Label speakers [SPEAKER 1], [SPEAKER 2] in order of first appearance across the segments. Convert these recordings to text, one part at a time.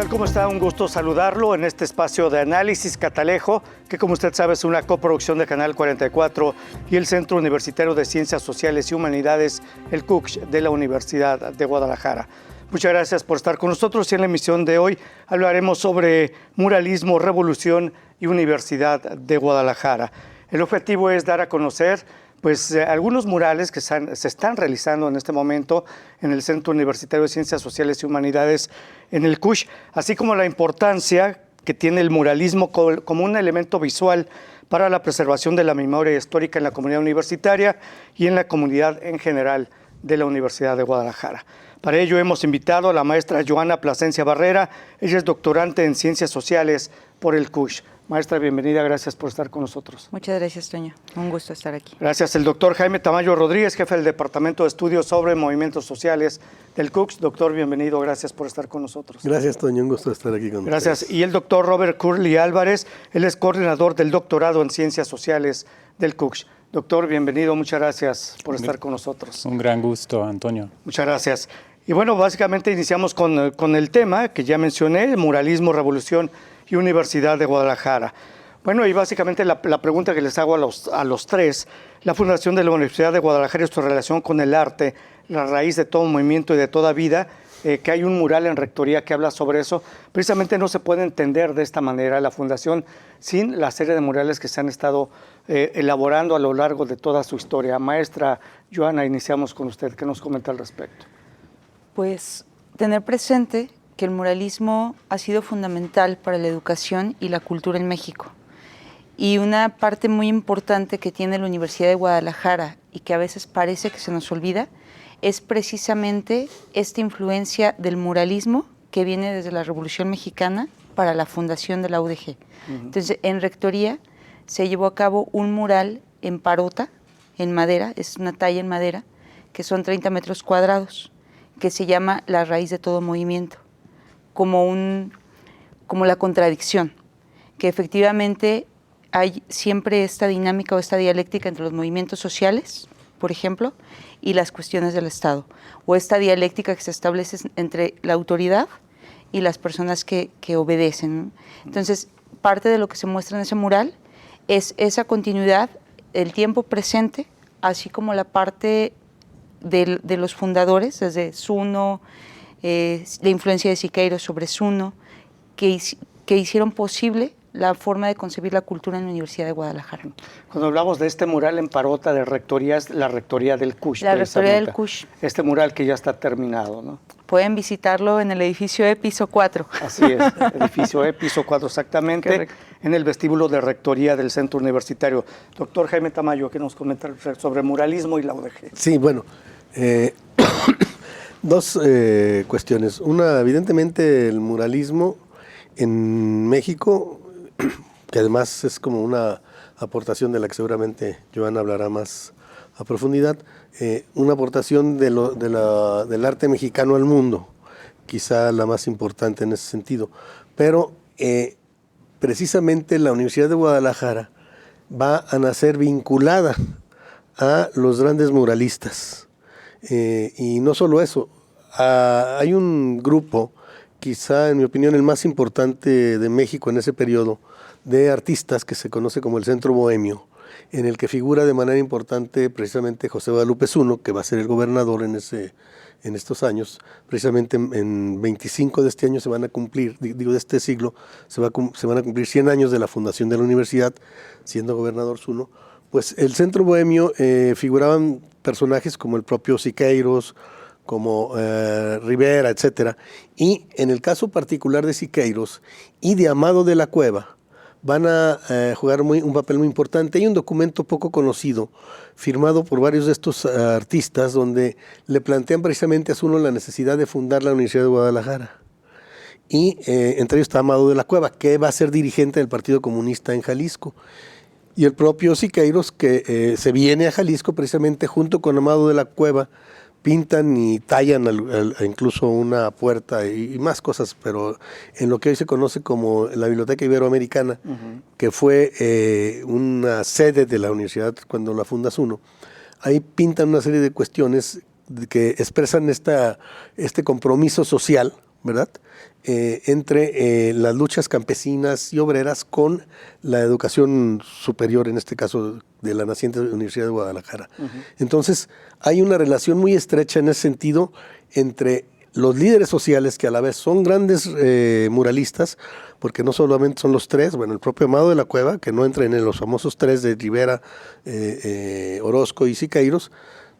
[SPEAKER 1] tal? ¿Cómo está? Un gusto saludarlo en este espacio de análisis Catalejo, que como usted sabe es una coproducción de Canal 44 y el Centro Universitario de Ciencias Sociales y Humanidades, el CUCH, de la Universidad de Guadalajara. Muchas gracias por estar con nosotros y en la emisión de hoy hablaremos sobre muralismo, revolución y Universidad de Guadalajara. El objetivo es dar a conocer algunos murales que se están realizando en este momento en el Centro Universitario de Ciencias Sociales y Humanidades, en el CUCH, así como la importancia que tiene el muralismo como un elemento visual para la preservación de la memoria histórica en la comunidad universitaria y en la comunidad en general de la Universidad de Guadalajara. Para ello hemos invitado a la maestra Joana Plasencia Barrera. Ella es doctorante en Ciencias Sociales por el CUCH. Maestra, bienvenida, gracias por estar con nosotros.
[SPEAKER 2] Muchas gracias, Toño. Un gusto estar aquí.
[SPEAKER 1] Gracias. El doctor Jaime Tamayo Rodríguez, jefe del Departamento de Estudios sobre Movimientos Sociales del CUCH. Doctor, bienvenido, gracias por estar con nosotros.
[SPEAKER 3] Gracias, Toño, un gusto estar aquí con ustedes.
[SPEAKER 1] Gracias. Y el doctor Robert Curly Álvarez, él es coordinador del doctorado en Ciencias Sociales del CUCH. Doctor, bienvenido, muchas gracias por estar con nosotros.
[SPEAKER 4] Un gran gusto, Antonio.
[SPEAKER 1] Muchas gracias. Y bueno, básicamente iniciamos con el tema que ya mencioné, muralismo, revolución y Universidad de Guadalajara. Bueno, y básicamente la pregunta que les hago a los tres, la fundación de la Universidad de Guadalajara y su relación con el arte, la raíz de todo movimiento y de toda vida, que hay un mural en Rectoría que habla sobre eso, precisamente no se puede entender de esta manera la fundación sin la serie de murales que se han estado elaborando a lo largo de toda su historia. Maestra Joana, iniciamos con usted, ¿qué nos comenta al respecto?
[SPEAKER 2] Pues tener presente que el muralismo ha sido fundamental para la educación y la cultura en México. Y una parte muy importante que tiene la Universidad de Guadalajara y que a veces parece que se nos olvida, es precisamente esta influencia del muralismo que viene desde la Revolución Mexicana para la fundación de la UDG. Entonces, en Rectoría se llevó a cabo un mural en parota, en madera, es una talla en madera, que son 30 metros cuadrados, que se llama La raíz de todo movimiento, como la contradicción, que efectivamente hay siempre esta dinámica o esta dialéctica entre los movimientos sociales, por ejemplo, y las cuestiones del Estado, o esta dialéctica que se establece entre la autoridad y las personas que obedecen, ¿no? Entonces, parte de lo que se muestra en ese mural es esa continuidad, el tiempo presente, así como la parte de los fundadores, desde Zuno, la influencia de Siqueiros sobre Zuno, que hicieron posible la forma de concebir la cultura en la Universidad de Guadalajara.
[SPEAKER 1] Cuando hablamos de este mural en parota de Rectoría, es la Rectoría del CUCH.
[SPEAKER 2] La Rectoría del CUCH.
[SPEAKER 1] Este mural que ya está terminado, ¿no?
[SPEAKER 2] Pueden visitarlo en el edificio E, piso 4.
[SPEAKER 1] Así es, edificio E, piso 4 exactamente, correcto, en el vestíbulo de Rectoría del Centro Universitario. Doctor Jaime Tamayo, ¿qué nos comenta sobre muralismo y la UDG?
[SPEAKER 3] Sí, bueno, dos cuestiones. Una, evidentemente, el muralismo en México, que además es como una aportación de la que seguramente Joana hablará más a profundidad, una aportación del arte mexicano al mundo, quizá la más importante en ese sentido. Pero precisamente la Universidad de Guadalajara va a nacer vinculada a los grandes muralistas. Y no solo eso, hay un grupo, quizá en mi opinión el más importante de México en ese periodo, de artistas que se conoce como el Centro Bohemio, en el que figura de manera importante precisamente José Guadalupe Zuno, que va a ser el gobernador en estos años. Precisamente en 25 de este año se van a cumplir, de este siglo, se van a cumplir 100 años de la fundación de la universidad, siendo gobernador Zuno. Pues el Centro Bohemio figuraban personajes como el propio Siqueiros, como Rivera, etcétera. Y en el caso particular de Siqueiros y de Amado de la Cueva, van a jugar un papel muy importante. Hay un documento poco conocido, firmado por varios de estos artistas, donde le plantean precisamente a Zuno la necesidad de fundar la Universidad de Guadalajara. Y entre ellos está Amado de la Cueva, que va a ser dirigente del Partido Comunista en Jalisco. Y el propio Siqueiros, que se viene a Jalisco precisamente junto con Amado de la Cueva, pintan y tallan incluso una puerta y más cosas, pero en lo que hoy se conoce como la Biblioteca Iberoamericana, que fue una sede de la universidad cuando la funda Zuno, ahí pintan una serie de cuestiones que expresan este compromiso social ¿verdad? Entre las luchas campesinas y obreras con la educación superior, en este caso de la naciente Universidad de Guadalajara. Entonces, hay una relación muy estrecha en ese sentido entre los líderes sociales, que a la vez son grandes muralistas, porque no solamente son los tres, bueno, el propio Amado de la Cueva, que no entra en los famosos tres de Rivera, Orozco y Siqueiros,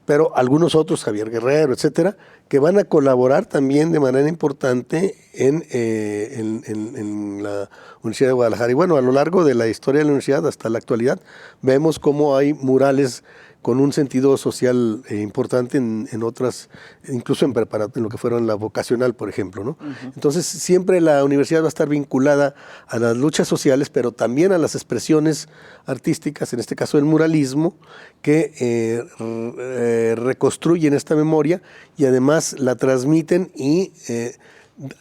[SPEAKER 3] pero algunos otros, Javier Guerrero, etcétera, que van a colaborar también de manera importante en la Universidad de Guadalajara. Y bueno, a lo largo de la historia de la universidad hasta la actualidad, vemos cómo hay murales con un sentido social importante en otras, incluso en lo que fueron la vocacional, por ejemplo, ¿no? Entonces, siempre la universidad va a estar vinculada a las luchas sociales, pero también a las expresiones artísticas, en este caso el muralismo, que reconstruyen esta memoria y además la transmiten y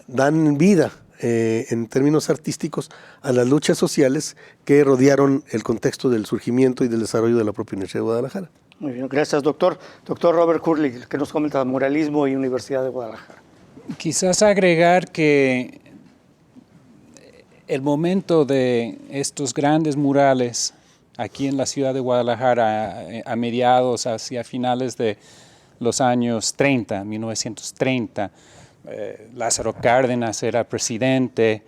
[SPEAKER 3] dan vida en términos artísticos a las luchas sociales que rodearon el contexto del surgimiento y del desarrollo de la propia Universidad de Guadalajara.
[SPEAKER 1] Muy bien, gracias, doctor. Doctor Robert Curley, que nos comenta muralismo y Universidad de Guadalajara.
[SPEAKER 4] Quizás agregar que el momento de estos grandes murales aquí en la ciudad de Guadalajara a mediados, hacia finales de los años 30, 1930, Lázaro Cárdenas era presidente,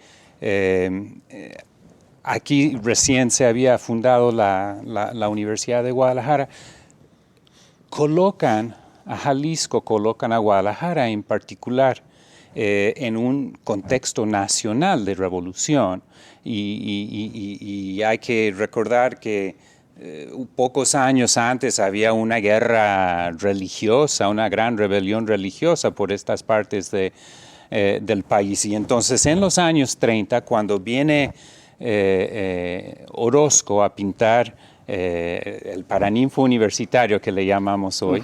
[SPEAKER 4] aquí recién se había fundado la Universidad de Guadalajara. Colocan a Jalisco, colocan a Guadalajara en particular en un contexto nacional de revolución y hay que recordar que pocos años antes había una guerra religiosa, una gran rebelión religiosa por estas partes del país. Y entonces en los años 30, cuando viene Orozco a pintar el Paraninfo Universitario, que le llamamos hoy,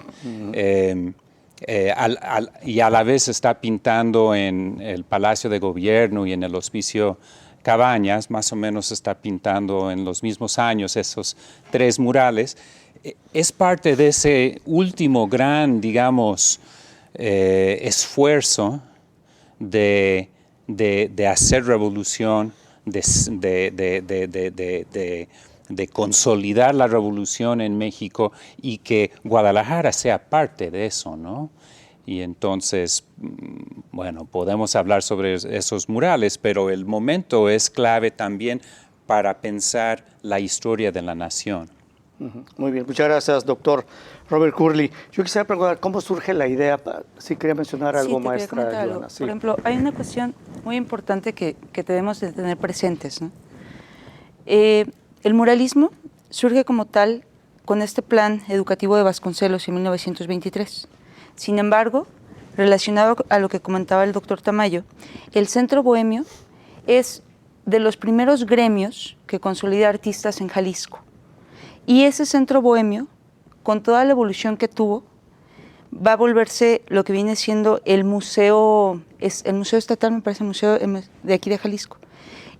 [SPEAKER 4] y a la vez está pintando en el Palacio de Gobierno y en el Hospicio Cabañas, más o menos está pintando en los mismos años esos tres murales. Es parte de ese último gran, digamos, esfuerzo de hacer revolución, de consolidar la revolución en México y que Guadalajara sea parte de eso, ¿no? Y entonces, bueno, podemos hablar sobre esos murales, pero el momento es clave también para pensar la historia de la nación.
[SPEAKER 1] Muy bien, muchas gracias, doctor Robert Curley. Yo quisiera preguntar, ¿cómo surge la idea? Si quería mencionar algo, maestra Joana.
[SPEAKER 2] Sí. Por ejemplo, hay una cuestión muy importante que debemos de tener presentes, ¿no? El muralismo surge como tal con este plan educativo de Vasconcelos en 1923. Sin embargo, relacionado a lo que comentaba el doctor Tamayo, el Centro Bohemio es de los primeros gremios que consolida artistas en Jalisco. Y ese Centro Bohemio, con toda la evolución que tuvo, va a volverse lo que viene siendo el museo estatal, me parece, el museo de aquí de Jalisco.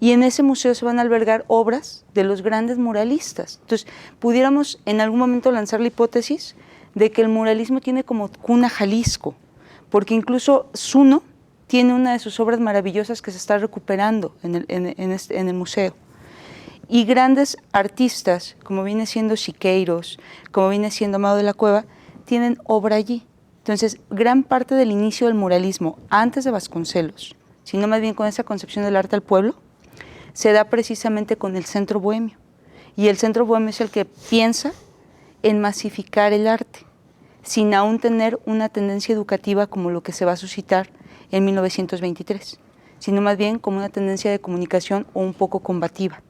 [SPEAKER 2] Y en ese museo se van a albergar obras de los grandes muralistas. Entonces, pudiéramos en algún momento lanzar la hipótesis de que el muralismo tiene como cuna Jalisco, porque incluso Zuno tiene una de sus obras maravillosas que se está recuperando en el museo. Y grandes artistas, como viene siendo Siqueiros, como viene siendo Amado de la Cueva, tienen obra allí. Entonces, gran parte del inicio del muralismo, antes de Vasconcelos, sino más bien con esa concepción del arte al pueblo, se da precisamente con el Centro Bohemio. Y el Centro Bohemio es el que piensa en masificar el arte, sin aún tener una tendencia educativa como lo que se va a suscitar en 1923, sino más bien como una tendencia de comunicación o un poco combativa.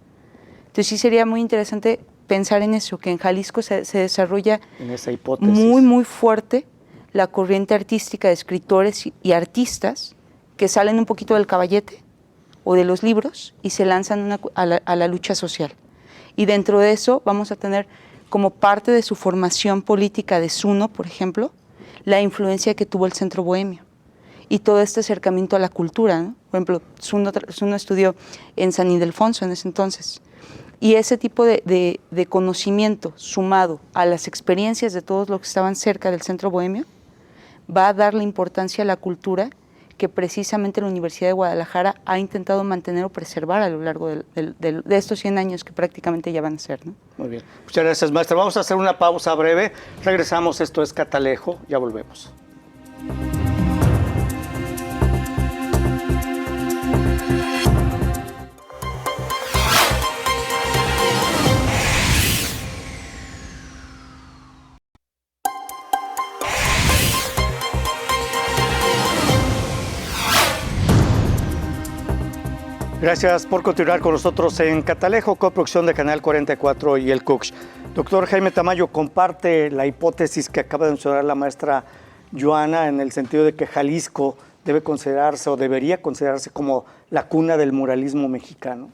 [SPEAKER 2] Entonces sí sería muy interesante pensar en eso, que en Jalisco se desarrolla
[SPEAKER 1] en esa hipótesis
[SPEAKER 2] muy, muy fuerte la corriente artística de escritores y artistas que salen un poquito del caballete o de los libros y se lanzan a la lucha social. Y dentro de eso vamos a tener como parte de su formación política de Zuno, por ejemplo, la influencia que tuvo el Centro Bohemio y todo este acercamiento a la cultura, ¿no? Por ejemplo, Zuno estudió en San Ildefonso en ese entonces. Y ese tipo de conocimiento sumado a las experiencias de todos los que estaban cerca del Centro Bohemio va a dar la importancia a la cultura que precisamente la Universidad de Guadalajara ha intentado mantener o preservar a lo largo de estos 100 años que prácticamente ya van a ser, ¿no?
[SPEAKER 1] Muy bien. Muchas gracias, maestra. Vamos a hacer una pausa breve. Regresamos. Esto es Catalejo. Ya volvemos. Gracias por continuar con nosotros en Catalejo, coproducción de Canal 44 y el CUCSH. Doctor Jaime Tamayo, comparte la hipótesis que acaba de mencionar la maestra Joana en el sentido de que Jalisco debe considerarse o debería considerarse como la cuna del muralismo mexicano.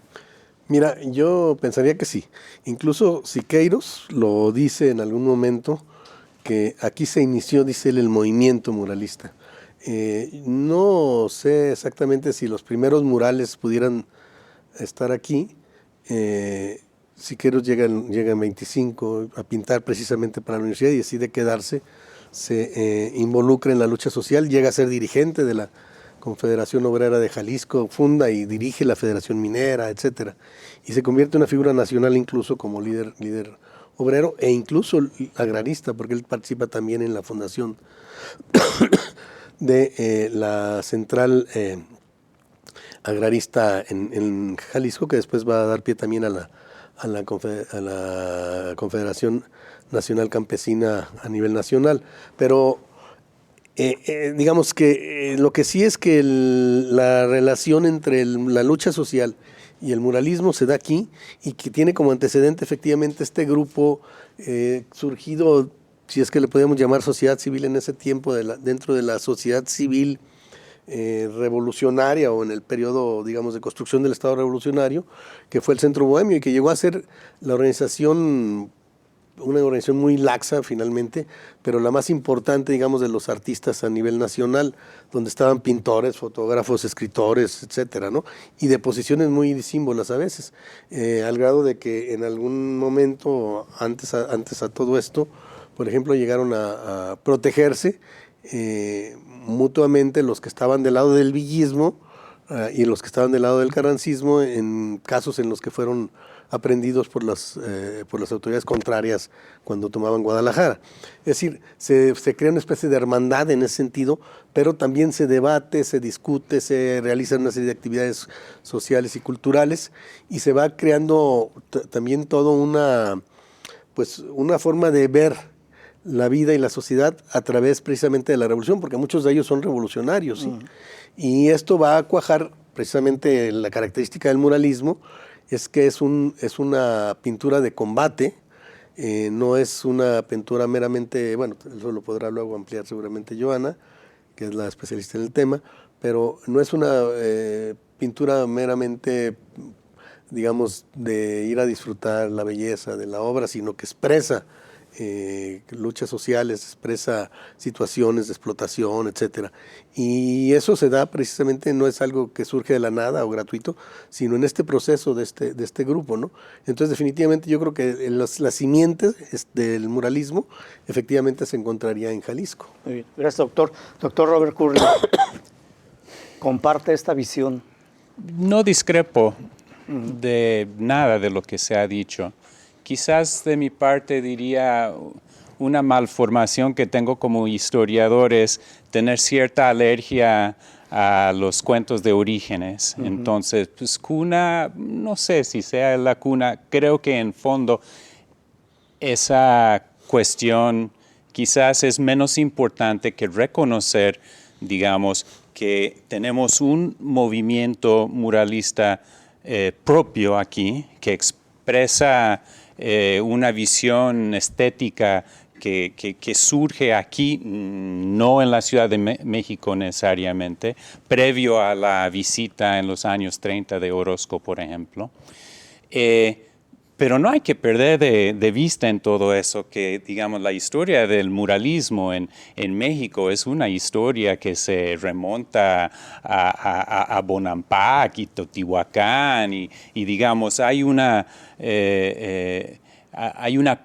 [SPEAKER 3] Mira, yo pensaría que sí. Incluso Siqueiros lo dice en algún momento, que aquí se inició, dice él, el movimiento muralista. No sé exactamente si los primeros murales pudieran estar aquí. Siqueiros llega en 25 a pintar precisamente para la universidad y decide quedarse, se involucra en la lucha social, llega a ser dirigente de la Confederación Obrera de Jalisco, funda y dirige la Federación Minera, etcétera, y se convierte en una figura nacional incluso como líder obrero e incluso agrarista, porque él participa también en la fundación de la central agrarista en Jalisco, que después va a dar pie también a la Confederación Nacional Campesina a nivel nacional. Pero digamos que lo que sí es que la relación entre la lucha social y el muralismo se da aquí, y que tiene como antecedente efectivamente este grupo surgido, si es que le podíamos llamar sociedad civil en ese tiempo, dentro de la sociedad civil revolucionaria, o en el periodo, digamos, de construcción del Estado revolucionario, que fue el Centro Bohemio, y que llegó a ser una organización muy laxa finalmente, pero la más importante, digamos, de los artistas a nivel nacional, donde estaban pintores, fotógrafos, escritores, etcétera, ¿no? Y de posiciones muy disímbolas a veces, al grado de que en algún momento, antes a todo esto, por ejemplo, llegaron a protegerse mutuamente los que estaban del lado del villismo y los que estaban del lado del carrancismo, en casos en los que fueron aprendidos por las autoridades contrarias cuando tomaban Guadalajara. Es decir, se crea una especie de hermandad en ese sentido, pero también se debate, se discute, se realizan una serie de actividades sociales y culturales, y se va creando también toda una forma de ver la vida y la sociedad a través precisamente de la revolución, porque muchos de ellos son revolucionarios, ¿sí? Y esto va a cuajar precisamente la característica del muralismo, es que es una pintura de combate, no es una pintura meramente, bueno, eso lo podrá luego ampliar seguramente Joana, que es la especialista en el tema, pero no es una pintura meramente, digamos, de ir a disfrutar la belleza de la obra, sino que expresa luchas sociales, expresa situaciones de explotación, etcétera. Y eso se da precisamente, no es algo que surge de la nada o gratuito, sino en este proceso de este grupo, ¿no? Entonces, definitivamente yo creo que las simientes del muralismo efectivamente se encontraría en Jalisco.
[SPEAKER 1] Muy bien, gracias, doctor. Doctor Robert Curley, ¿comparte esta visión?
[SPEAKER 4] No discrepo de nada de lo que se ha dicho. Quizás de mi parte diría una malformación que tengo como historiador es tener cierta alergia a los cuentos de orígenes. Entonces, pues cuna, no sé si sea la cuna, creo que en fondo esa cuestión quizás es menos importante que reconocer, digamos, que tenemos un movimiento muralista propio aquí, que expresa una visión estética que surge aquí, no en la Ciudad de México necesariamente, previo a la visita en los años 30 de Orozco, por ejemplo. Pero no hay que perder de vista en todo eso que, digamos, la historia del muralismo en México es una historia que se remonta a Bonampak y Teotihuacán y digamos, hay una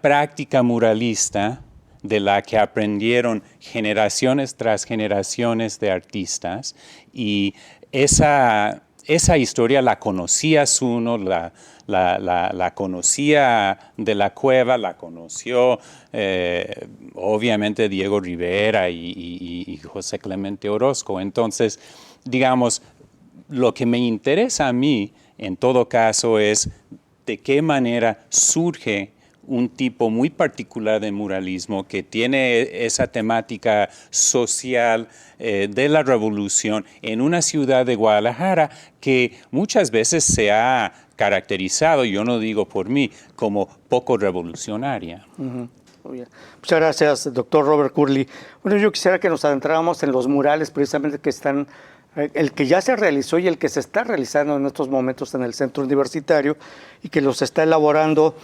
[SPEAKER 4] práctica muralista de la que aprendieron generaciones tras generaciones de artistas, y esa historia la conocía Zuno, la conocía de la Cueva, la conoció obviamente Diego Rivera y José Clemente Orozco. Entonces, digamos, lo que me interesa a mí, en todo caso, es de qué manera surge un tipo muy particular de muralismo que tiene esa temática social de la revolución en una ciudad de Guadalajara que muchas veces se ha caracterizado, yo no digo por mí, como poco revolucionaria.
[SPEAKER 1] Uh-huh. Muchas gracias, doctor Robert Curley. Bueno, yo quisiera que nos adentráramos en los murales precisamente que están, el que ya se realizó y el que se está realizando en estos momentos en el centro universitario y que los está elaborando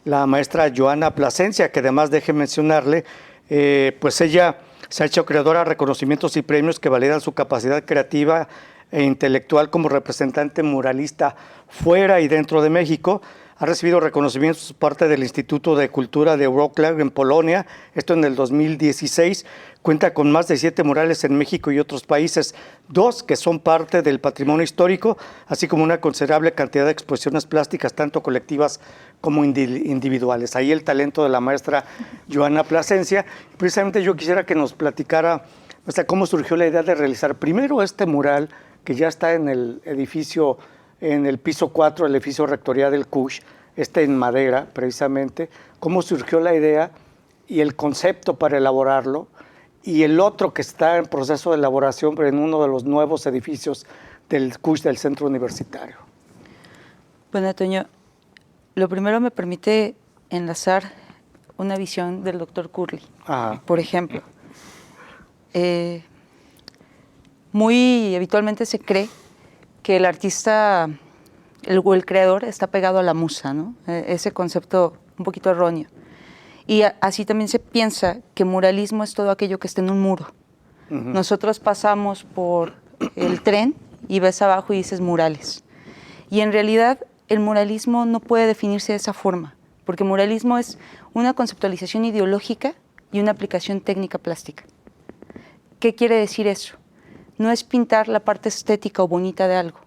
[SPEAKER 1] la maestra Joana Plasencia, que además, deje mencionarle, pues ella se ha hecho acreedora a reconocimientos y premios que validan su capacidad creativa e intelectual como representante muralista fuera y dentro de México. Ha recibido reconocimientos por parte del Instituto de Cultura de Wrocław en Polonia, esto en el 2016. Cuenta con más de 7 murales en México y otros países, 2 que son parte del patrimonio histórico, así como una considerable cantidad de exposiciones plásticas, tanto colectivas como individuales. Ahí el talento de la maestra Joana Plasencia. Precisamente yo quisiera que nos platicara cómo surgió la idea de realizar primero este mural que ya está en el edificio, en el piso 4, el edificio rectoría del CUSH, en madera precisamente, cómo surgió la idea y el concepto para elaborarlo, y el otro que está en proceso de elaboración pero en uno de los nuevos edificios del CUSH del centro universitario.
[SPEAKER 2] Bueno, Toño, lo primero me permite enlazar una visión del doctor Curley. Ajá. Por ejemplo, muy habitualmente se cree que el artista o el creador está pegado a la musa, ¿no? Ese concepto un poquito erróneo. Y así también se piensa que muralismo es todo aquello que está en un muro. Uh-huh. Nosotros pasamos por el tren y ves abajo y dices murales. Y en realidad el muralismo no puede definirse de esa forma, porque muralismo es una conceptualización ideológica y una aplicación técnica plástica. ¿Qué quiere decir eso? No es pintar la parte estética o bonita de algo,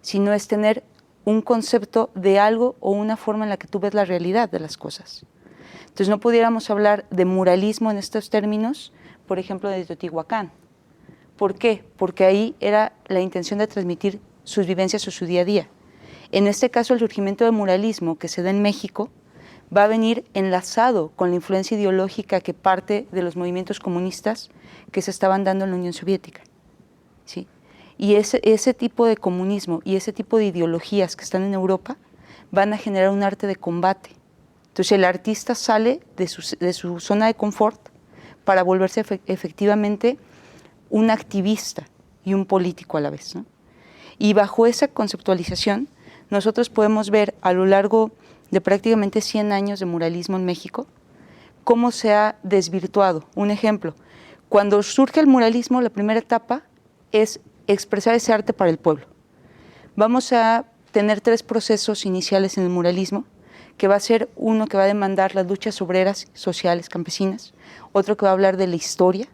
[SPEAKER 2] sino es tener un concepto de algo o una forma en la que tú ves la realidad de las cosas. Entonces no pudiéramos hablar de muralismo en estos términos, por ejemplo, de Teotihuacán. ¿Por qué? Porque ahí era la intención de transmitir sus vivencias o su día a día. En este caso, el surgimiento del muralismo que se da en México va a venir enlazado con la influencia ideológica que parte de los movimientos comunistas que se estaban dando en la Unión Soviética. ¿Sí? Y ese tipo de comunismo y ese tipo de ideologías que están en Europa van a generar un arte de combate. Entonces el artista sale de su zona de confort para volverse efectivamente un activista y un político a la vez, ¿no? Y bajo esa conceptualización nosotros podemos ver a lo largo de prácticamente 100 años de muralismo en México cómo se ha desvirtuado. Un ejemplo, cuando surge el muralismo, la primera etapa es expresar ese arte para el pueblo. Vamos a tener 3 procesos iniciales en el muralismo, que va a ser uno que va a demandar las luchas obreras, sociales, campesinas, otro que va a hablar de la historia,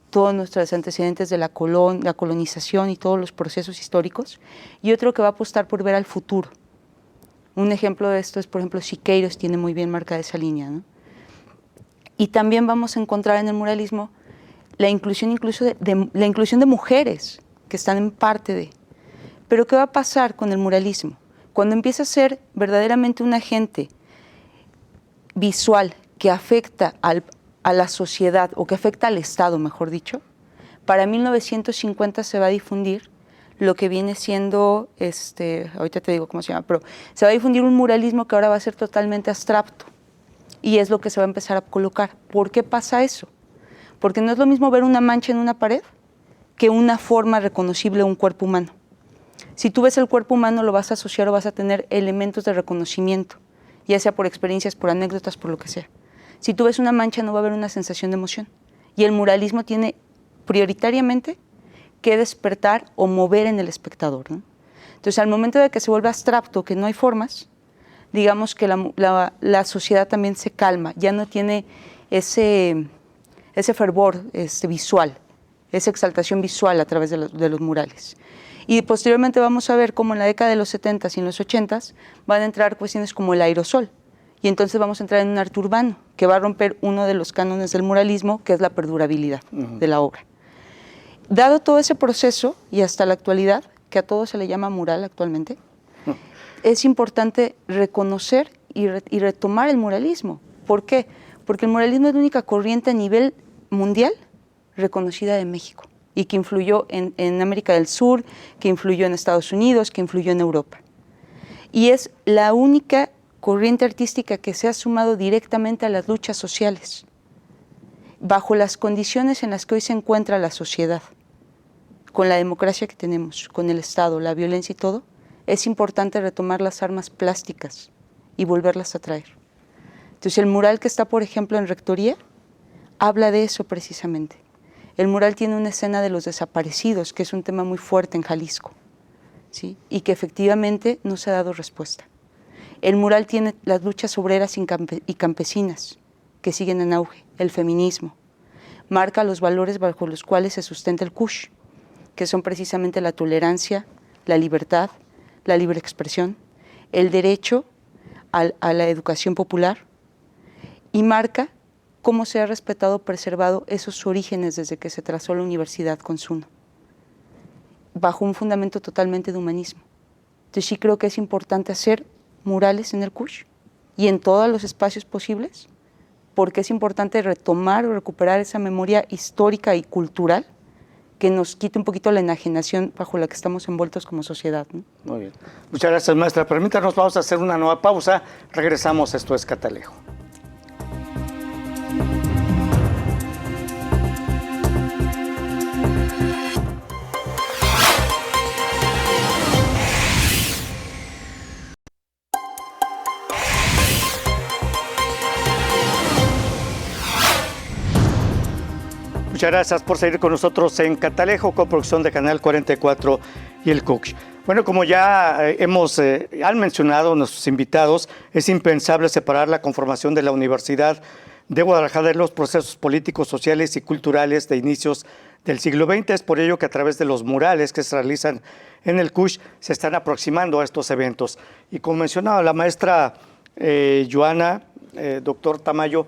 [SPEAKER 2] todos nuestros antecedentes de la colonización y todos los procesos históricos, y otro que va a apostar por ver al futuro. Un ejemplo de esto es, por ejemplo, Siqueiros tiene muy bien marcada esa línea, ¿no? Y también vamos a encontrar en el muralismo la inclusión incluso la inclusión de mujeres que están en parte de. Pero ¿qué va a pasar con el muralismo? Cuando empieza a ser verdaderamente un agente visual que afecta a la sociedad o que afecta al Estado, mejor dicho, para 1950 se va a difundir lo que viene siendo, ahorita te digo cómo se llama, pero se va a difundir un muralismo que ahora va a ser totalmente abstracto y es lo que se va a empezar a colocar. ¿Por qué pasa eso? Porque no es lo mismo ver una mancha en una pared que una forma reconocible de un cuerpo humano. Si tú ves el cuerpo humano, lo vas a asociar o vas a tener elementos de reconocimiento, ya sea por experiencias, por anécdotas, por lo que sea. Si tú ves una mancha, no va a haber una sensación de emoción. Y el muralismo tiene prioritariamente que despertar o mover en el espectador, ¿no? Entonces, al momento de que se vuelve abstracto, que no hay formas, digamos que la sociedad también se calma, ya no tiene ese ese fervor visual, esa exaltación visual a través de los murales. Y posteriormente vamos a ver cómo en la década de los 70s y en los 80s van a entrar cuestiones como el aerosol. Y entonces vamos a entrar en un arte urbano que va a romper uno de los cánones del muralismo, que es la perdurabilidad de la obra. Dado todo ese proceso y hasta la actualidad, que a todo se le llama mural actualmente, es importante reconocer y retomar el muralismo. ¿Por qué? Porque el muralismo es la única corriente a nivel mundial reconocida de México y que influyó en América del Sur, que influyó en Estados Unidos, que influyó en Europa. Y es la única corriente artística que se ha sumado directamente a las luchas sociales, bajo las condiciones en las que hoy se encuentra la sociedad, con la democracia que tenemos, con el Estado, la violencia y todo. Es importante retomar las armas plásticas y volverlas a traer. Entonces, el mural que está, por ejemplo, en Rectoría, habla de eso precisamente. El mural tiene una escena de los desaparecidos, que es un tema muy fuerte en Jalisco, ¿sí? Y que efectivamente no se ha dado respuesta. El mural tiene las luchas obreras y campesinas, que siguen en auge, el feminismo. Marca los valores bajo los cuales se sustenta el Kush, que son precisamente la tolerancia, la libertad, la libre expresión, el derecho a la educación popular, y marca cómo se ha respetado, preservado esos orígenes desde que se trazó la universidad con Zuno, bajo un fundamento totalmente de humanismo. Entonces sí creo que es importante hacer murales en el Kush y en todos los espacios posibles, porque es importante retomar o recuperar esa memoria histórica y cultural que nos quite un poquito la enajenación bajo la que estamos envueltos como sociedad, ¿no?
[SPEAKER 1] Muy bien. Muchas gracias, maestra. Permítanos, vamos a hacer una nueva pausa. Regresamos, esto es Catalejo. Muchas gracias por seguir con nosotros en Catalejo, coproducción de Canal 44 y el CUCSH. Bueno, como ya han mencionado nuestros invitados, es impensable separar la conformación de la Universidad de Guadalajara de los procesos políticos, sociales y culturales de inicios del siglo XX. Es por ello que a través de los murales que se realizan en el CUCSH se están aproximando a estos eventos. Y como mencionaba la maestra Joana, doctor Tamayo,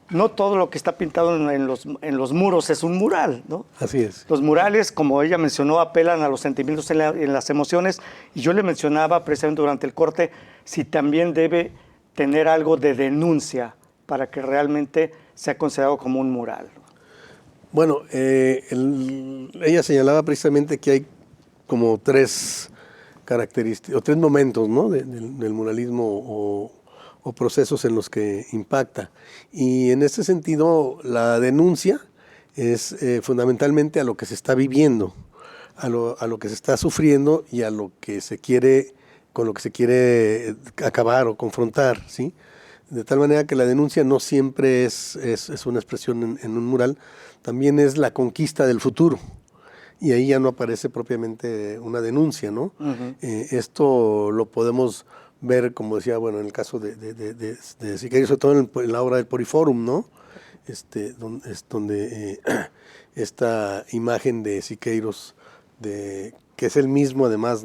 [SPEAKER 1] no todo lo que está pintado en los muros es un mural, ¿no?
[SPEAKER 3] Así es.
[SPEAKER 1] Los murales, como ella mencionó, apelan a los sentimientos en las emociones, y yo le mencionaba precisamente durante el corte si también debe tener algo de denuncia para que realmente sea considerado como un mural.
[SPEAKER 3] Bueno, ella señalaba precisamente que hay como tres características, o tres momentos, ¿no?, del muralismo o procesos en los que impacta. Y en ese sentido, la denuncia es fundamentalmente a lo que se está viviendo, a lo que se está sufriendo y a lo que se quiere, con lo que se quiere acabar o confrontar, ¿sí? De tal manera que la denuncia no siempre es una expresión en un mural, también es la conquista del futuro. Y ahí ya no aparece propiamente una denuncia, ¿no? Uh-huh. Esto lo podemos ver, como decía, bueno, en el caso de Siqueiros, sobre todo en la obra del Poriforum, ¿no? Donde esta imagen de Siqueiros, que es el mismo, además,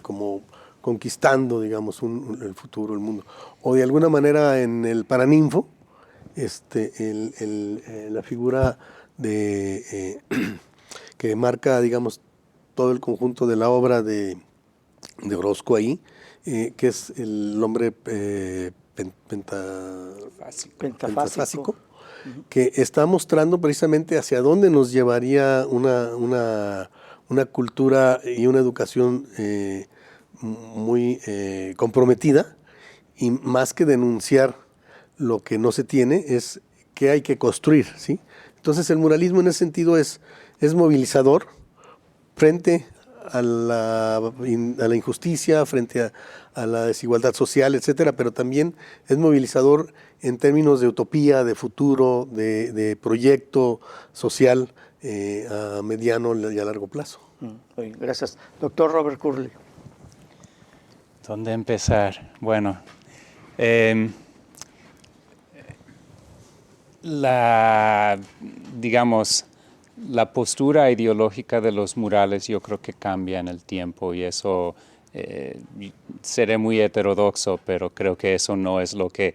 [SPEAKER 3] como conquistando, digamos, el futuro, el mundo. O de alguna manera en el Paraninfo, la figura que marca, digamos, todo el conjunto de la obra de Orozco ahí, que es el hombre pentafásico, uh-huh, que está mostrando precisamente hacia dónde nos llevaría una cultura y una educación muy comprometida, y más que denunciar lo que no se tiene, es que hay que construir, ¿sí? Entonces el muralismo en ese sentido es movilizador frente a la injusticia, frente a la desigualdad social, etcétera, pero también es movilizador en términos de utopía, de futuro, de proyecto social a mediano y a largo plazo.
[SPEAKER 1] Gracias. Doctor Robert Curley.
[SPEAKER 4] ¿Dónde empezar? Bueno, digamos, la postura ideológica de los murales yo creo que cambia en el tiempo y eso seré muy heterodoxo, pero creo que eso no es lo que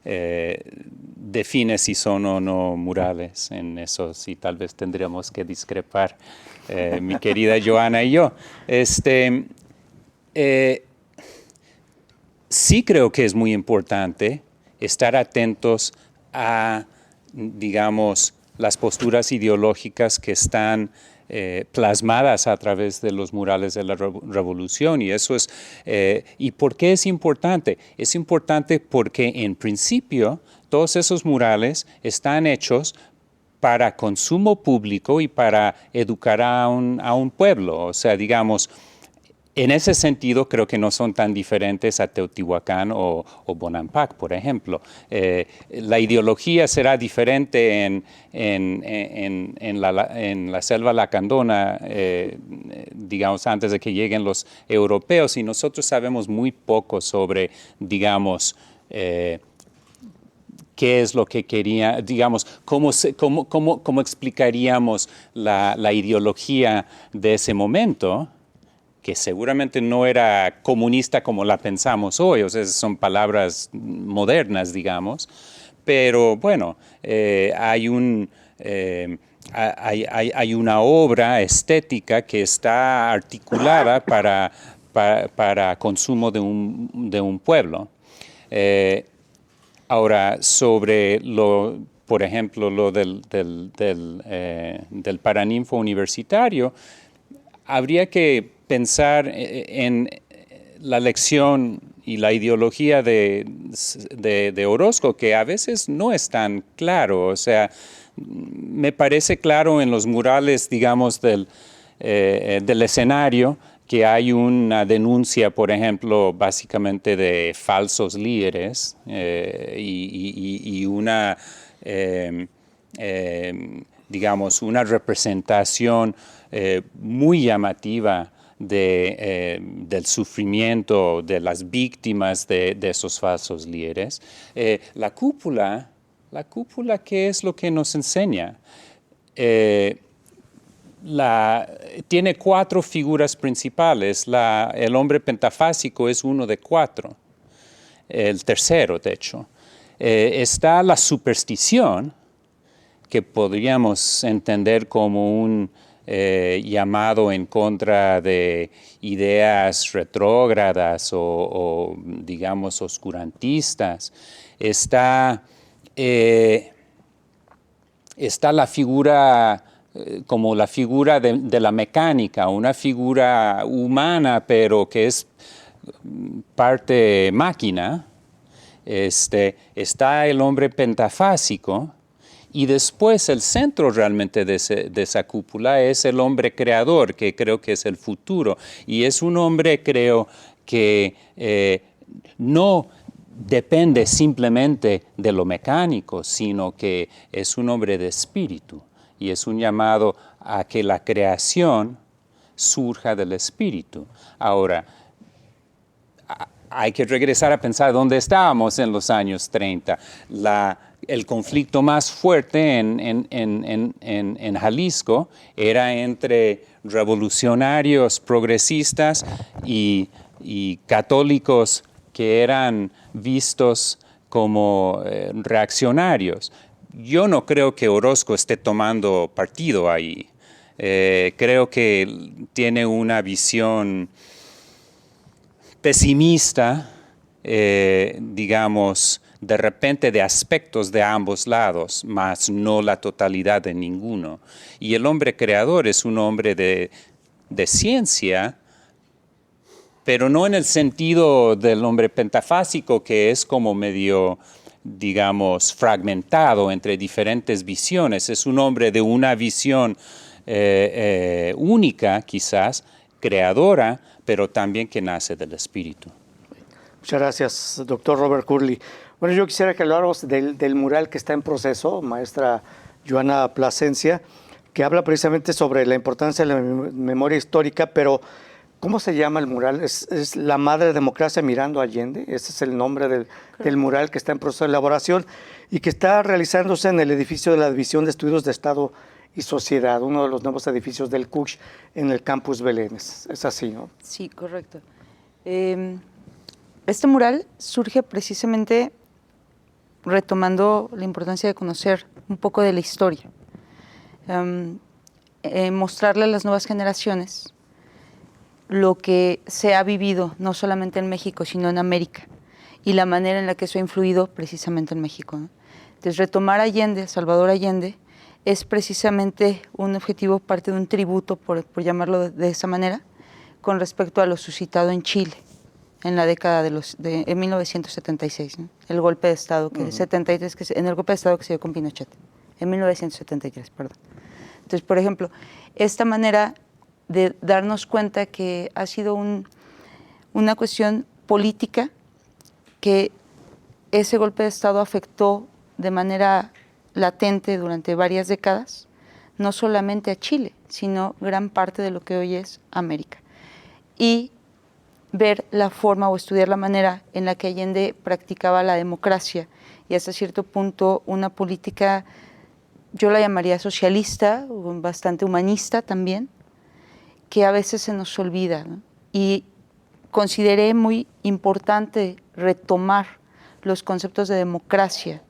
[SPEAKER 4] define si son o no murales. En eso sí tal vez tendríamos que discrepar, mi querida Joana y yo. Sí creo que es muy importante estar atentos a, digamos, las posturas ideológicas que están plasmadas a través de los murales de la revolución. Y eso es, ¿y por qué es importante? Es importante porque en principio todos esos murales están hechos para consumo público y para educar a un pueblo. O sea, digamos, en ese sentido, creo que no son tan diferentes a Teotihuacán o Bonampak, por ejemplo. La ideología será diferente en la selva lacandona, digamos, antes de que lleguen los europeos, y nosotros sabemos muy poco sobre, digamos, qué es lo que quería, digamos, cómo explicaríamos la ideología de ese momento, que seguramente no era comunista como la pensamos hoy, o sea, son palabras modernas, digamos, pero bueno, hay una obra estética que está articulada para consumo de un pueblo. Ahora, sobre por ejemplo, lo del Paraninfo universitario, habría que pensar en la lección y la ideología de Orozco, que a veces no es tan claro. O sea, me parece claro en los murales, digamos, del escenario, que hay una denuncia, por ejemplo, básicamente de falsos líderes y una, digamos, una representación muy llamativa del sufrimiento de las víctimas de esos falsos líderes. La cúpula, ¿qué es lo que nos enseña? Tiene 4 figuras principales. El hombre pentafásico es uno de 4, el tercero, de hecho. Está la superstición, que podríamos entender como un llamado en contra de ideas retrógradas o digamos, oscurantistas. Está la figura, como la figura de la mecánica, una figura humana, pero que es parte máquina. Está el hombre pentafásico. Y después el centro realmente de esa cúpula es el hombre creador, que creo que es el futuro. Y es un hombre, creo, que no depende simplemente de lo mecánico, sino que es un hombre de espíritu. Y es un llamado a que la creación surja del espíritu. Ahora, hay que regresar a pensar dónde estábamos en los años 30. El conflicto más fuerte en Jalisco era entre revolucionarios progresistas y católicos que eran vistos como reaccionarios. Yo no creo que Orozco esté tomando partido ahí. Creo que tiene una visión pesimista, digamos, de repente de aspectos de ambos lados, mas no la totalidad de ninguno. Y el hombre creador es un hombre de ciencia, pero no en el sentido del hombre pentafásico, que es como medio, digamos, fragmentado entre diferentes visiones. Es un hombre de una visión única, quizás, creadora, pero también que nace del espíritu.
[SPEAKER 1] Muchas gracias, doctor Robert Curley. Bueno, yo quisiera que habláramos del mural que está en proceso, maestra Joana Plasencia, que habla precisamente sobre la importancia de la memoria histórica, pero ¿Cómo se llama el mural? ¿Es La Madre Democracia mirando a Allende? Ese es el nombre del mural que está en proceso de elaboración y que está realizándose en el edificio de la División de Estudios de Estado y Sociedad, uno de los nuevos edificios del CUCH en el Campus Belén. Es así, ¿no?
[SPEAKER 2] Sí, correcto. Este mural surge precisamente retomando la importancia de conocer un poco de la historia, mostrarle a las nuevas generaciones lo que se ha vivido no solamente en México, sino en América, y la manera en la que eso ha influido precisamente en México, ¿no? Entonces, retomar a Allende, Salvador Allende, es precisamente un objetivo, parte de un tributo, por llamarlo de esa manera, con respecto a lo suscitado en Chile en la década de 1976, ¿no? El golpe de Estado, en el golpe de Estado que se dio con Pinochet, en 1973, perdón. Entonces, por ejemplo, esta manera de darnos cuenta que ha sido una cuestión política, que ese golpe de Estado afectó de manera latente durante varias décadas, no solamente a Chile, sino gran parte de lo que hoy es América. Y ver la forma o estudiar la manera en la que Allende practicaba la democracia y hasta cierto punto una política, yo la llamaría socialista, bastante humanista también, que a veces se nos olvida, ¿no? Y consideré muy importante retomar los conceptos de democracia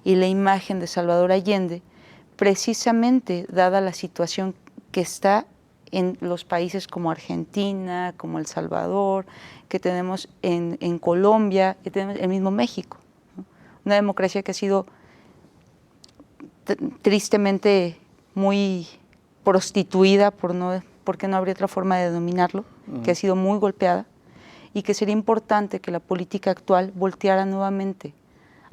[SPEAKER 2] y la imagen de Salvador Allende, precisamente dada la situación que está en los países como Argentina, como El Salvador, que tenemos en Colombia, que tenemos el mismo México, ¿no? Una democracia que ha sido tristemente muy prostituida, porque no habría otra forma de denominarlo, que ha sido muy golpeada, y que sería importante que la política actual volteara nuevamente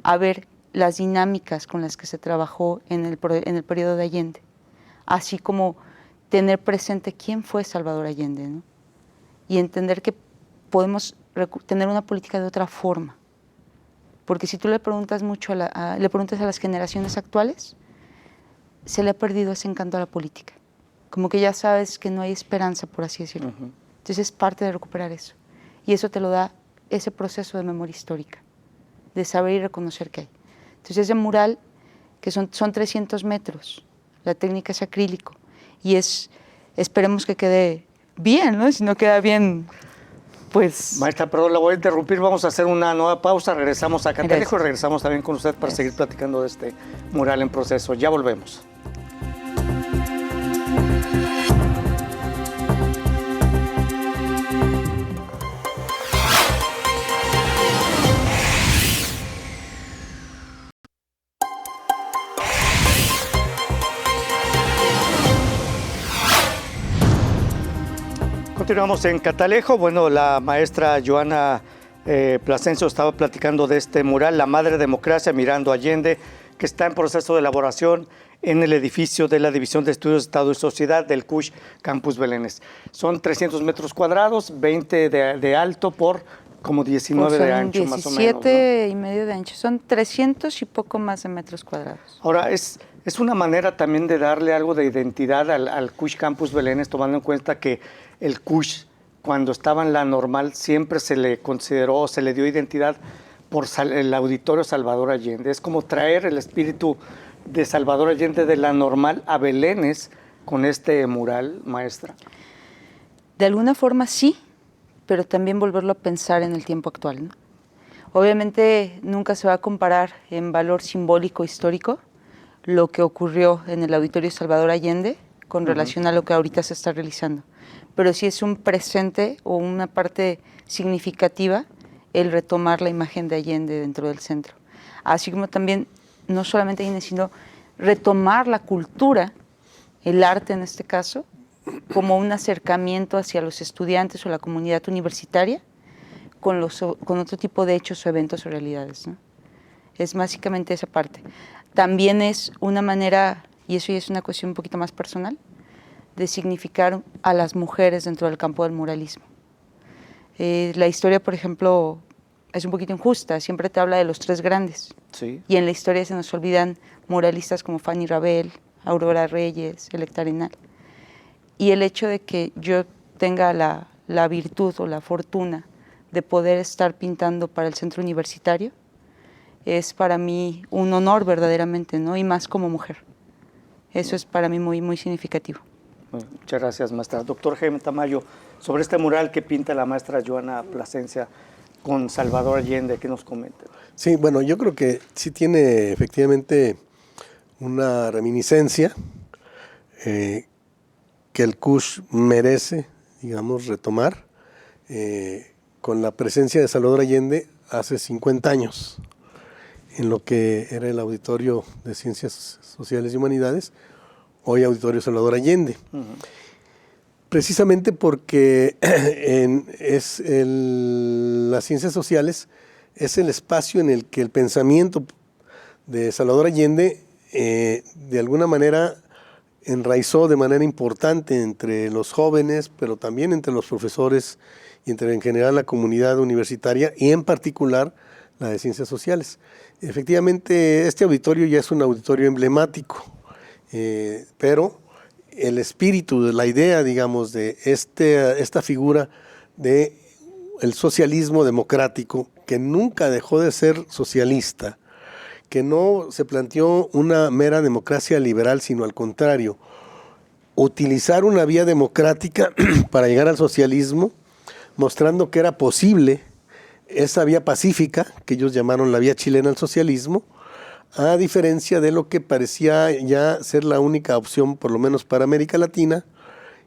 [SPEAKER 2] a ver las dinámicas con las que se trabajó en el periodo de Allende, así como tener presente quién fue Salvador Allende, ¿no? Y entender que podemos tener una política de otra forma, porque si tú le preguntas mucho a las generaciones actuales, se le ha perdido ese encanto a la política, como que ya sabes que no hay esperanza, por así decirlo. Entonces es parte de recuperar eso, y eso te lo da ese proceso de memoria histórica, de saber y reconocer que hay. Entonces ese mural, que son 300 metros, la técnica es acrílico, y esperemos que quede bien, ¿no? Si no queda bien, pues...
[SPEAKER 1] Maestra, perdón, la voy a interrumpir, vamos a hacer una nueva pausa, regresamos a Catalejo y regresamos también con usted para seguir platicando de este mural en proceso. Ya volvemos. Continuamos en Catalejo. Bueno, la maestra Joana Plasencia estaba platicando de este mural, La Madre Democracia mirando a Allende, que está en proceso de elaboración en el edificio de la División de Estudios de Estado y Sociedad del CUCH Campus Belénes. Son 300 metros cuadrados, 20 de alto por como 19 de ancho, más o menos,
[SPEAKER 2] 17 y medio de ancho, son 300 y poco más de metros cuadrados.
[SPEAKER 1] Ahora, es una manera también de darle algo de identidad al CUCH Campus Belénes, tomando en cuenta que el CUCH, cuando estaba en la normal, siempre se le consideró, se le dio identidad por el Auditorio Salvador Allende. Es como traer el espíritu de Salvador Allende de la normal a Belénes con este mural, maestra.
[SPEAKER 2] De alguna forma sí, pero también volverlo a pensar en el tiempo actual, ¿no? Obviamente nunca se va a comparar en valor simbólico histórico lo que ocurrió en el Auditorio Salvador Allende con relación a lo que ahorita se está realizando, pero sí es un presente o una parte significativa el retomar la imagen de Allende dentro del centro, así como también no solamente Allende, sino retomar la cultura, el arte en este caso, como un acercamiento hacia los estudiantes o la comunidad universitaria con otro tipo de hechos o eventos o realidades, ¿no? Es básicamente esa parte. También es una manera, y eso ya es una cuestión un poquito más personal, de significar a las mujeres dentro del campo del muralismo. La historia, por ejemplo, es un poquito injusta, siempre te habla de los tres grandes,
[SPEAKER 1] Sí.
[SPEAKER 2] y en la historia se nos olvidan muralistas como Fanny Rabel, Aurora Reyes, Electa Arenal. Y el hecho de que yo tenga la la virtud o la fortuna de poder estar pintando para el centro universitario, es para mí un honor verdaderamente, ¿no? Y más como mujer. Eso es para mí muy, muy significativo.
[SPEAKER 1] Bueno, muchas gracias, maestra. Doctor Jaime Tamayo, sobre este mural que pinta la maestra Joana Plasencia con Salvador Allende, ¿qué nos comenta?
[SPEAKER 3] Sí, bueno, yo creo que sí tiene efectivamente una reminiscencia que el CUSH merece, digamos, retomar con la presencia de Salvador Allende hace 50 años en lo que era el Auditorio de Ciencias Sociales y Humanidades, hoy Auditorio Salvador Allende. Precisamente porque las ciencias sociales es el espacio en el que el pensamiento de Salvador Allende de alguna manera enraizó de manera importante entre los jóvenes, pero también entre los profesores y entre en general la comunidad universitaria y en particular la de ciencias sociales. Efectivamente, este auditorio ya es un auditorio emblemático, pero el espíritu, de la idea, digamos, de esta figura de el socialismo democrático, que nunca dejó de ser socialista, que no se planteó una mera democracia liberal, sino al contrario, utilizar una vía democrática para llegar al socialismo, mostrando que era posible esa vía pacífica, que ellos llamaron la vía chilena al socialismo, a diferencia de lo que parecía ya ser la única opción, por lo menos para América Latina,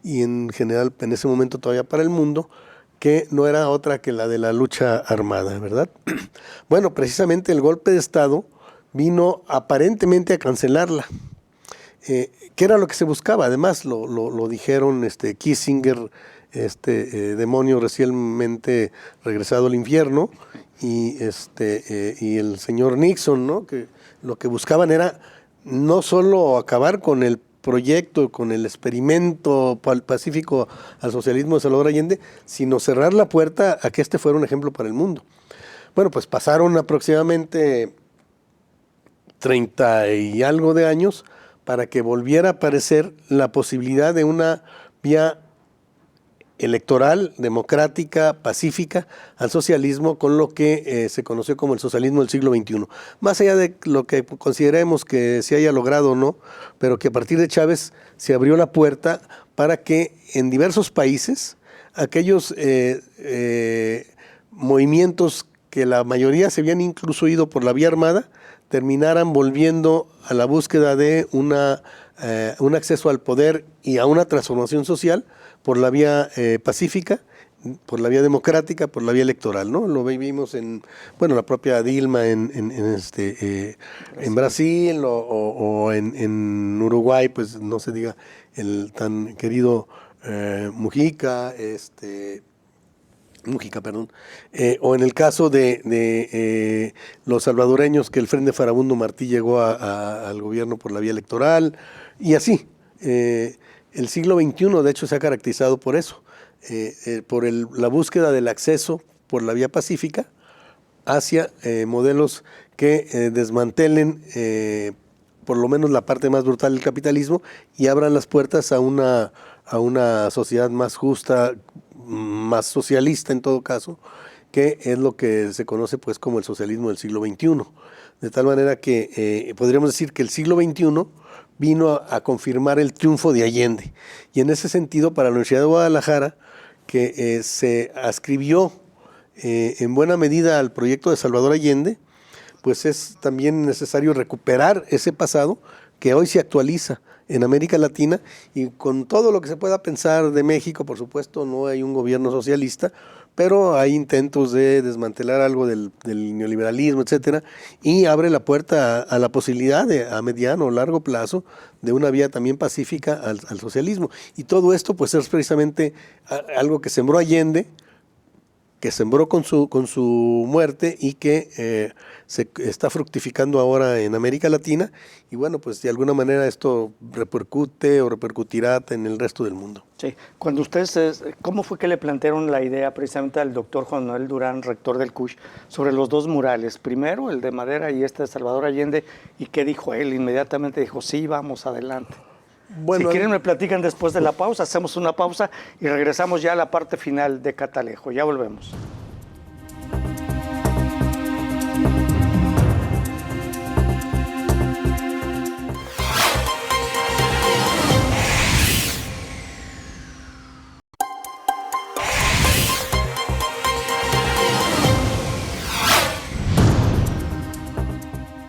[SPEAKER 3] y en general en ese momento todavía para el mundo, que no era otra que la de la lucha armada, ¿verdad? Bueno, precisamente el golpe de Estado vino aparentemente a cancelarla. ¿Qué era lo que se buscaba? Además, lo dijeron Kissinger, demonio recientemente regresado al infierno, y el señor Nixon, ¿no? Que lo que buscaban era no solo acabar con el proyecto, con el experimento pacífico al socialismo de Salvador Allende, sino cerrar la puerta a que este fuera un ejemplo para el mundo. Bueno, pues pasaron aproximadamente 30 y algo de años para que volviera a aparecer la posibilidad de una vía electoral, democrática, pacífica, al socialismo, con lo que se conoció como el socialismo del siglo XXI. Más allá de lo que consideremos que se haya logrado o no, pero que a partir de Chávez se abrió la puerta para que en diversos países aquellos movimientos que la mayoría se habían incluso ido por la vía armada, terminaran volviendo a la búsqueda de un acceso al poder y a una transformación social por la vía pacífica, por la vía democrática, por la vía electoral, ¿no? Lo vimos en, bueno, la propia Dilma en Brasil o en Uruguay, pues no se diga el tan querido Mujica, o en el caso de los salvadoreños, que el Frente Farabundo Martí llegó al gobierno por la vía electoral, y así. El siglo XXI, de hecho, se ha caracterizado por eso, por la búsqueda del acceso por la vía pacífica hacia modelos que desmantelen por lo menos la parte más brutal del capitalismo y abran las puertas a una sociedad más justa, más socialista en todo caso, que es lo que se conoce pues como el socialismo del siglo XXI. De tal manera que podríamos decir que el siglo XXI vino a confirmar el triunfo de Allende. Y en ese sentido, para la Universidad de Guadalajara, que se adscribió en buena medida al proyecto de Salvador Allende, pues es también necesario recuperar ese pasado que hoy se actualiza en América Latina, y con todo lo que se pueda pensar de México, por supuesto, no hay un gobierno socialista, pero hay intentos de desmantelar algo del neoliberalismo, etcétera, y abre la puerta a la posibilidad a mediano o largo plazo de una vía también pacífica al socialismo. Y todo esto pues es precisamente algo que sembró Allende, que sembró con su muerte y que se está fructificando ahora en América Latina, y bueno, pues de alguna manera esto repercute o repercutirá en el resto del mundo.
[SPEAKER 1] Sí, cuando ustedes, ¿cómo fue que le plantearon la idea precisamente al doctor Juan Manuel Durán, rector del CUSH, sobre los dos murales? Primero el de madera y este de Salvador Allende, ¿y qué dijo él? Inmediatamente dijo, sí, vamos adelante.
[SPEAKER 3] Bueno,
[SPEAKER 1] si quieren me platican después de la pausa, hacemos una pausa y regresamos ya a la parte final de Catalejo. Ya volvemos.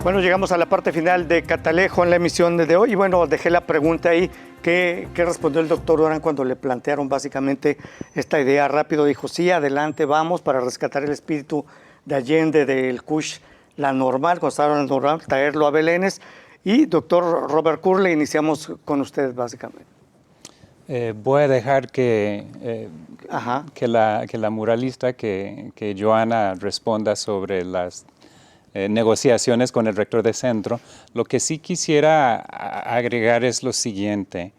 [SPEAKER 1] Bueno, llegamos a la parte final de Catalejo en la emisión de hoy. Y bueno, dejé la pregunta ahí. ¿Qué respondió el doctor Durán cuando le plantearon básicamente esta idea? Rápido dijo, sí, adelante, vamos para rescatar el espíritu de Allende, del Kush, la normal, cuando estaba en la normal, traerlo a Belénes. Y doctor Robert Curley, iniciamos con ustedes básicamente.
[SPEAKER 4] Voy a dejar que la muralista, que Joana responda sobre las negociaciones con el rector de centro. Lo que sí quisiera agregar es lo siguiente.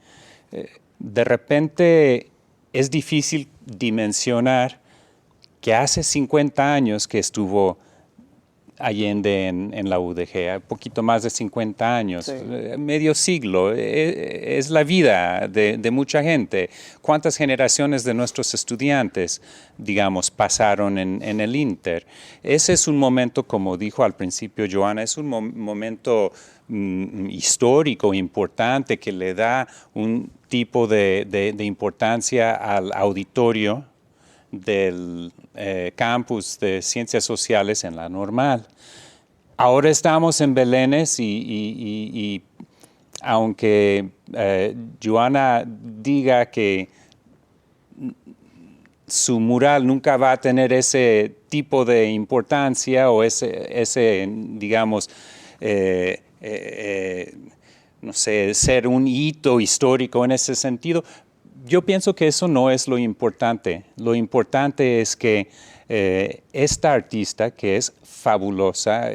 [SPEAKER 4] De repente es difícil dimensionar que hace 50 años que estuvo Allende en la UDG, un poquito más de 50 años, sí. Medio siglo, es la vida de mucha gente. ¿Cuántas generaciones de nuestros estudiantes, digamos, pasaron en el Inter? Ese es un momento, como dijo al principio Joana, es un momento histórico, importante, que le da un tipo de importancia al auditorio del campus de Ciencias Sociales en la Normal. Ahora estamos en Belénes y aunque Joana diga que su mural nunca va a tener ese tipo de importancia o ese digamos, no sé, ser un hito histórico en ese sentido, yo pienso que eso no es lo importante. Lo importante es que esta artista, que es fabulosa,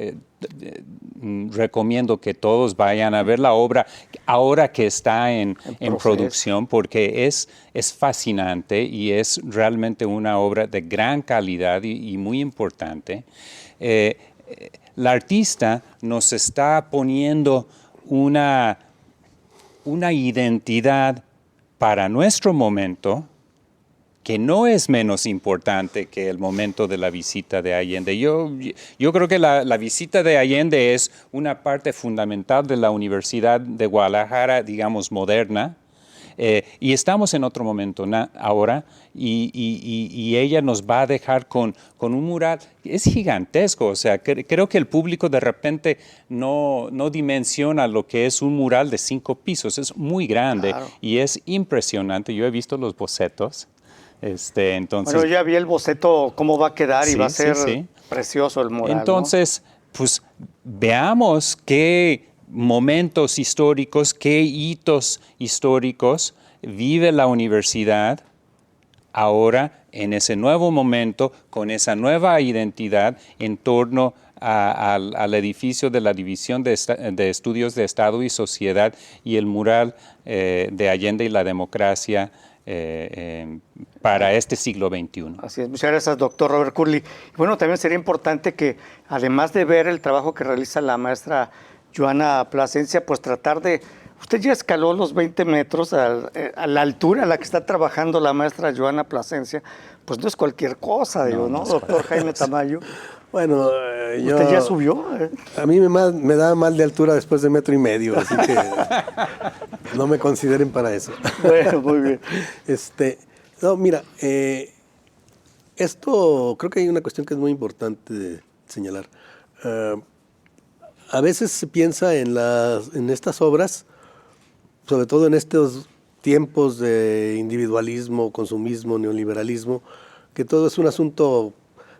[SPEAKER 4] recomiendo que todos vayan a ver la obra ahora que está en producción, porque es fascinante y es realmente una obra de gran calidad y muy importante. La artista nos está poniendo una identidad para nuestro momento, que no es menos importante que el momento de la visita de Allende. Yo creo que la visita de Allende es una parte fundamental de la Universidad de Guadalajara, digamos, moderna, y estamos en otro momento ahora, y ella nos va a dejar con un mural. Es gigantesco, o sea, creo que el público de repente no dimensiona lo que es un mural de 5 pisos. Es muy grande, claro, y es impresionante. Yo he visto los bocetos. Entonces,
[SPEAKER 1] bueno, ya vi el boceto, cómo va a quedar, sí, y va a ser precioso el mural.
[SPEAKER 4] Entonces, ¿no? Pues veamos qué momentos históricos, qué hitos históricos vive la universidad ahora en ese nuevo momento, con esa nueva identidad en torno al edificio de la División de Estudios de Estado y Sociedad y el mural de Allende y la democracia para este siglo XXI.
[SPEAKER 1] Así es, muchas gracias, doctor Robert Curley. Bueno, también sería importante que, además de ver el trabajo que realiza la maestra Joana Plasencia, pues tratar de... Usted ya escaló los 20 metros a la altura a la que está trabajando la maestra Joana Plasencia, pues no es cualquier cosa, digo, ¿no? Doctor Jaime Tamayo.
[SPEAKER 3] Bueno,
[SPEAKER 1] ¿usted ya subió?
[SPEAKER 3] A mí me da mal de altura después de 1,5 metros, así que no me consideren para eso.
[SPEAKER 1] Bueno, muy bien.
[SPEAKER 3] No, mira, esto creo que hay una cuestión que es muy importante de señalar. A veces se piensa en estas obras, sobre todo en estos tiempos de individualismo, consumismo, neoliberalismo, que todo es un asunto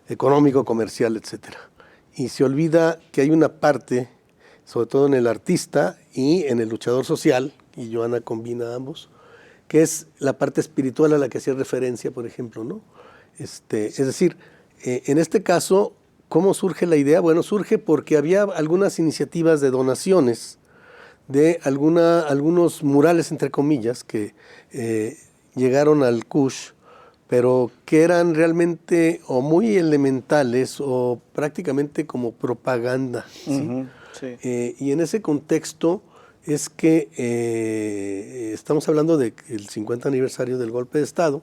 [SPEAKER 3] económico, comercial, etcétera. Y se olvida que hay una parte, sobre todo en el artista y en el luchador social, y Joana combina ambos, que es la parte espiritual a la que hacía referencia, por ejemplo, ¿no? Es decir, en este caso, ¿cómo surge la idea? Bueno, surge porque había algunas iniciativas de donaciones de algunos murales, entre comillas, que llegaron al Kush, pero que eran realmente o muy elementales o prácticamente como propaganda, ¿sí? Uh-huh, sí. Y en ese contexto es que estamos hablando del 50 aniversario del golpe de Estado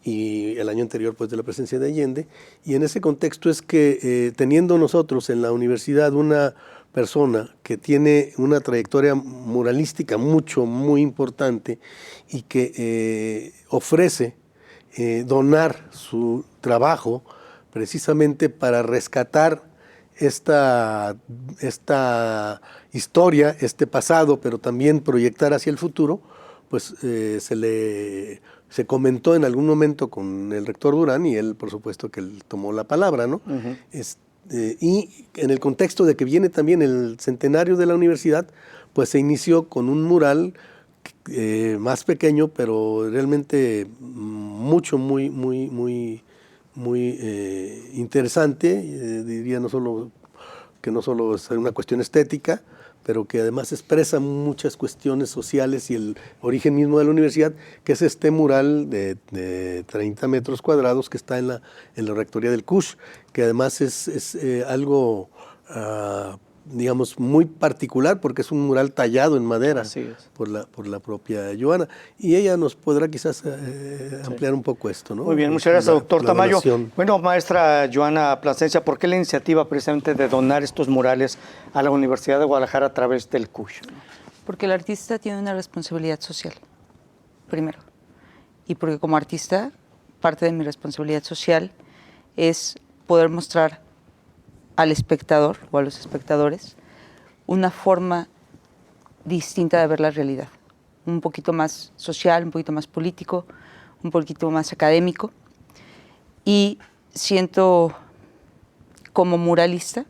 [SPEAKER 3] y el año anterior pues de la presencia de Allende, y en ese contexto es que teniendo nosotros en la universidad una persona que tiene una trayectoria muralística muy importante y que ofrece donar su trabajo precisamente para rescatar esta historia, este pasado, pero también proyectar hacia el futuro, pues se comentó en algún momento con el rector Durán y él, por supuesto, que él tomó la palabra, ¿no?
[SPEAKER 1] Uh-huh.
[SPEAKER 3] Y en el contexto de que viene también el centenario de la universidad, pues se inició con un mural más pequeño, pero realmente muy interesante, diría no solo es una cuestión estética, pero que además expresa muchas cuestiones sociales y el origen mismo de la universidad, que es este mural de 30 metros cuadrados que está en la rectoría del CUSH, que además es algo, digamos, muy particular, porque es un mural tallado en madera por la propia Joana. Y ella nos podrá quizás ampliar un poco esto, ¿no?
[SPEAKER 1] Muy bien, muchas gracias, doctor Tamayo. Bueno, maestra Joana Plasencia, ¿por qué la iniciativa precisamente de donar estos murales a la Universidad de Guadalajara a través del CUSH?
[SPEAKER 2] Porque el artista tiene una responsabilidad social, primero. Y porque como artista, parte de mi responsabilidad social es poder mostrar al espectador o a los espectadores una forma distinta de ver la realidad, un poquito más social, un poquito más político, un poquito más académico, y siento como muralista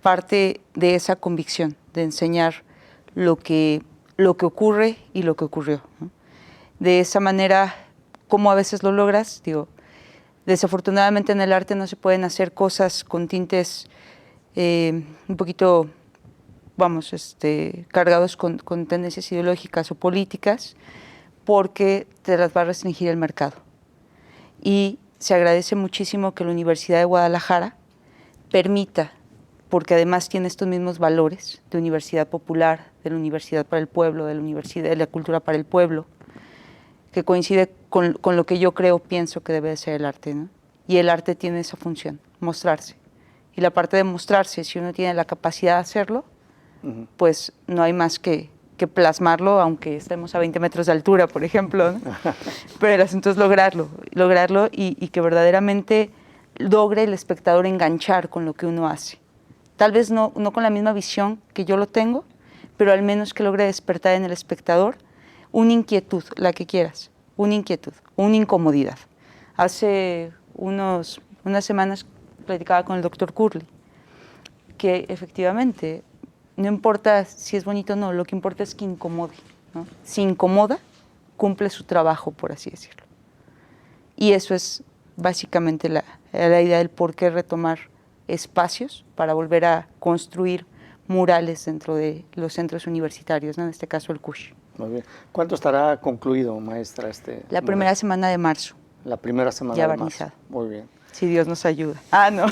[SPEAKER 2] parte de esa convicción de enseñar lo que ocurre y lo que ocurrió, ¿no? De esa manera, ¿cómo a veces lo logras? Digo, desafortunadamente en el arte no se pueden hacer cosas con tintes un poquito, cargados con tendencias ideológicas o políticas, porque te las va a restringir el mercado. Y se agradece muchísimo que la Universidad de Guadalajara permita, porque además tiene estos mismos valores de universidad popular, de la universidad para el pueblo, de la universidad de la cultura para el pueblo, que coincide con lo que yo pienso que debe de ser el arte, ¿no? Y el arte tiene esa función, mostrarse. Y la parte de mostrarse, si uno tiene la capacidad de hacerlo, uh-huh, pues no hay más que plasmarlo, aunque estemos a 20 metros de altura, por ejemplo, ¿no? Pero el asunto es lograrlo y que verdaderamente logre el espectador enganchar con lo que uno hace. Tal vez no con la misma visión que yo lo tengo, pero al menos que logre despertar en el espectador una inquietud, la que quieras, una inquietud, una incomodidad. Hace unas semanas platicaba con el doctor Curley, que efectivamente no importa si es bonito o no, lo que importa es que incomode, ¿no? Si incomoda, cumple su trabajo, por así decirlo. Y eso es básicamente la idea del por qué retomar espacios para volver a construir murales dentro de los centros universitarios, ¿no? En este caso el CUSH.
[SPEAKER 1] Muy bien. ¿Cuánto estará concluido, maestra?
[SPEAKER 2] La primera semana de marzo.
[SPEAKER 1] La primera semana
[SPEAKER 2] ya
[SPEAKER 1] de marzo.
[SPEAKER 2] barnizado.
[SPEAKER 1] Muy bien.
[SPEAKER 2] Si Dios nos ayuda. Ah, no.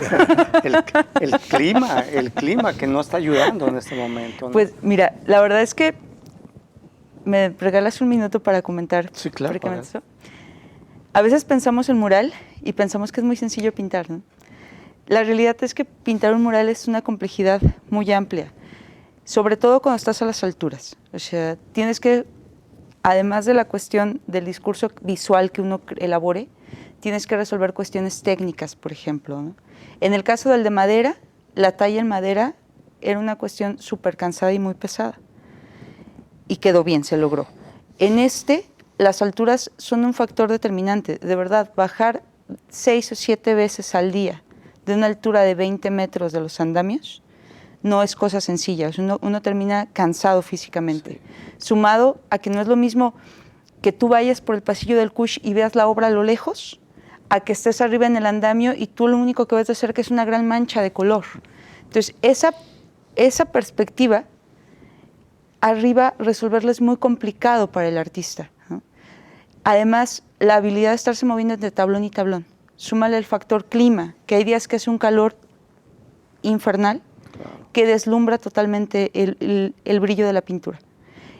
[SPEAKER 1] el clima que no está ayudando en este momento, ¿no?
[SPEAKER 2] Pues mira, la verdad es que me regalas un minuto para comentar.
[SPEAKER 1] Sí, claro.
[SPEAKER 2] Esto. A veces pensamos en mural y pensamos que es muy sencillo pintar, ¿no? La realidad es que pintar un mural es una complejidad muy amplia, sobre todo cuando estás a las alturas. O sea, tienes que, además de la cuestión del discurso visual que uno elabore, tienes que resolver cuestiones técnicas, por ejemplo, ¿no? En el caso del de madera, la talla en madera era una cuestión súper cansada y muy pesada. Y quedó bien, se logró. En las alturas son un factor determinante. De verdad, bajar 6 o 7 veces al día de una altura de 20 metros de los andamios no es cosa sencilla. Uno termina cansado físicamente. Sí. Sumado a que no es lo mismo que tú vayas por el pasillo del CUSH y veas la obra a lo lejos, a que estés arriba en el andamio y tú lo único que ves de cerca es una gran mancha de color. Entonces, esa perspectiva, arriba resolverla es muy complicado para el artista, ¿no? Además, la habilidad de estarse moviendo entre tablón y tablón. Súmale el factor clima, que hay días que hace un calor infernal, claro, que deslumbra totalmente el brillo de la pintura.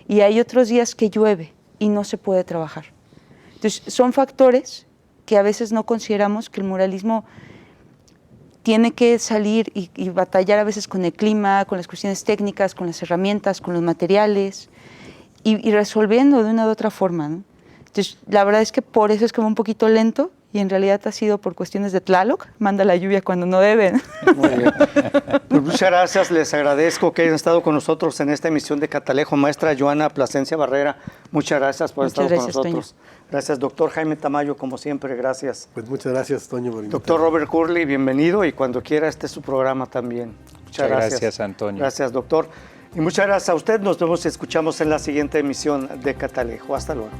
[SPEAKER 2] Y hay otros días que llueve y no se puede trabajar. Entonces, son factores que a veces no consideramos, que el muralismo tiene que salir y batallar a veces con el clima, con las cuestiones técnicas, con las herramientas, con los materiales, y resolviendo de una u otra forma, ¿no? Entonces, la verdad es que por eso es como un poquito lento, y en realidad ha sido por cuestiones de Tlaloc, manda la lluvia cuando no deben.
[SPEAKER 1] Muy bien. Pues muchas gracias, les agradezco que hayan estado con nosotros en esta emisión de Catalejo. Maestra Joana Plasencia Barrera, muchas gracias por estar con nosotros.
[SPEAKER 2] Toño.
[SPEAKER 1] Gracias, doctor Jaime Tamayo, como siempre, gracias.
[SPEAKER 3] Pues muchas gracias, Toño, por invitarme.
[SPEAKER 1] Doctor Robert Curley, bienvenido, y cuando quiera, este es su programa también. Muchas
[SPEAKER 4] gracias, Antonio.
[SPEAKER 1] Gracias, doctor. Y muchas gracias a usted. Nos vemos y escuchamos en la siguiente emisión de Catalejo. Hasta luego.